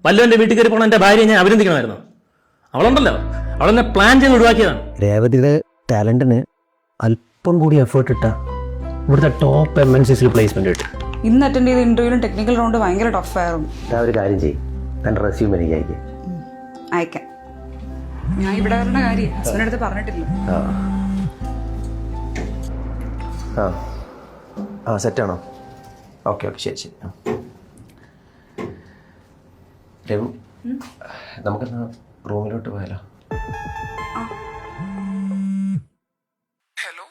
വല്ലവന്റെ വീട്ടിൽ കയറി പോണ എന്റെ ഭാര്യയെ ഞാൻ അഭിനന്ദിക്കണമായിരുന്നു. അവളുണ്ടല്ലോ, അവളെന്നെ പ്ലാൻ ചെയ്ത് ഒഴിവാക്കിയതാണ്. രേവതിയുടെ ടാലന്റിന് അല്പം കൂടി എഫേർട്ട് ഇട്ട ഇവിടുത്തെ ടോപ്പ് MNCസിൽ പ്ലേസ്മെന്റ് കിട്ടും. ഇന്ന് അറ്റൻഡ് ചെയ്ത ഇന്റർവ്യൂവിലും ടെക്നിക്കൽ റൗണ്ട് ഭയങ്കര ടഫ് ആയിരുന്നു. ഒരു കാര്യം ചെയ്യും, തന്റെ റെസ്യൂം എനിക്ക് അയക്കാം. ഞാൻ ഇവിടെ വരേണ്ട കാര്യം ഹസ്ബൻഡിന്റെ അടുത്ത് പറഞ്ഞിട്ടില്ല. സെറ്റാണോ? ഓക്കെ ശരി ശരി. രവു, നമുക്കെന്നാ റൂമിലോട്ട് പോയാലോ? ഹലോ,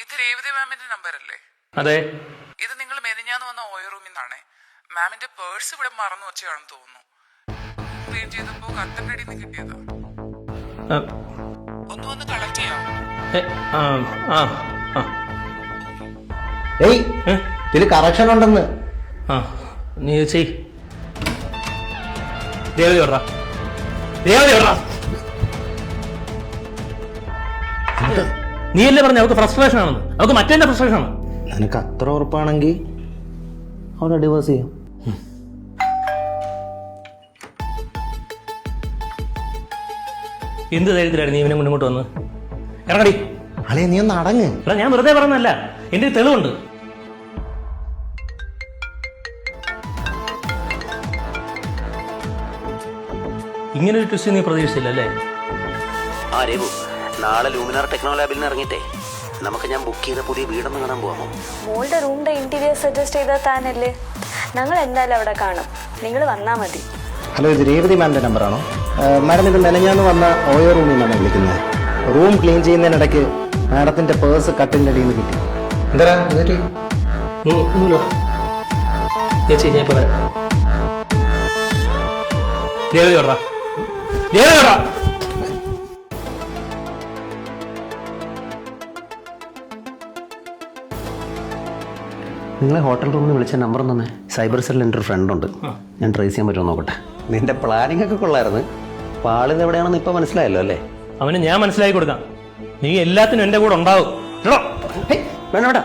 ഇത് രേവതി മാമിന്റെ നമ്പർ അല്ലേ? അതെ. ഇത് നിങ്ങൾ മെനിഞ്ഞാന്ന് വന്ന ഓയോ റൂമിൽ നിന്നാണേ. മാമിന്റെ പേഴ്സ് ഇവിടെ മറന്നു വെച്ചാണെന്ന് തോന്നുന്നു. ക്ലീൻ ചെയ്തപ്പോ കത്തന്റെ അടിയിൽ നിന്ന് കിട്ടിയതാ. ഒന്ന് വന്ന് കളക്ട് ചെയ്യാമോ? ഏയ്, ഇതില് കറക്ഷൻ ഉണ്ടെന്ന്. നീ ചെയ്. ദേവതി ഓടാ, ദേവതി ഓടാ. നീയല്ലേ പറഞ്ഞ അവർക്ക് ഫ്രസ്ട്രേഷൻ ആണെന്ന്? അവർക്ക് മറ്റേ ഫ്രസ്ട്രേഷൻ ആണ്. നിനക്ക് അത്ര ഉറപ്പാണെങ്കിൽ അവനെ ഡിവോഴ്സ് ചെയ്യാം. എന്ത് ധൈര്യത്തിലായിരുന്നു നീ ഇവനെ മുന്നോട്ട് വന്ന്? ഇറങ്ങടി. അളേ, നീ ഒന്ന് അടങ്ങ്. എടാ, ഞാൻ വെറുതെ പറഞ്ഞല്ല, എന്റെ തെളിവുണ്ട്. ഇങ്ങനൊരു ട്വിസ്റ്റ് നീ പ്രതീക്ഷിച്ചില്ല അല്ലേ? രഘു, നാളെ ലൂമിനാർ ടെക്നോ ലാബിൽ നിന്ന് ഇറങ്ങിയിട്ടേ നമുക്ക് ഞാൻ ബുക്ക് ചെയ്ത പുതിയ വീടൊന്ന് കാണാൻ പോകാമോ? മോളുടെ റൂമിന്റെ ഇന്റീരിയർ സജസ്റ്റ് ചെയ്താൽ താനല്ലേ. ഞങ്ങൾ എന്തായാലും അവിടെ കാണും, നിങ്ങൾ വന്നാൽ മതി. ഹലോ, ഇത് രേവതി മാമിന്റെ നമ്പറാണോ? മാഡം, ഇത് മെനഞ്ഞാന്ന് വന്ന ഓയോ റൂമിൽ നിന്നാണ് വിളിക്കുന്നത്. റൂം ക്ലീൻ ചെയ്യുന്നതിനിടയ്ക്ക് മാഡത്തിന്റെ പേഴ്സ് കട്ടിന്റെ അടിയിൽ നിന്ന് കിട്ടി. എന്താ ചേച്ചി, ഞാൻ പറയാം. ദേവതി ഓടാ, ദേവതി ഓടാ. നിങ്ങളെ ഹോട്ടൽ റൂമിൽ വിളിച്ച നമ്പർ തന്നെ. സൈബർ സെല്ലിൽ എൻ്റെ ഒരു ഫ്രണ്ട് ഉണ്ട്, ഞാൻ ട്രേസ് ചെയ്യാൻ പറ്റുമോ നോക്കട്ടെ. നിന്റെ പ്ലാനിങ് ഒക്കെ കൊള്ളായിരുന്നു. പാളിത് എവിടെയാണെന്ന് ഇപ്പൊ മനസ്സിലായല്ലോ അല്ലേ? അവന് ഞാൻ മനസ്സിലാക്കി കൊടുക്കാം. നീ എല്ലാത്തിനും എന്റെ കൂടെ ഉണ്ടാവും. വേണ്ട വേണ്ട,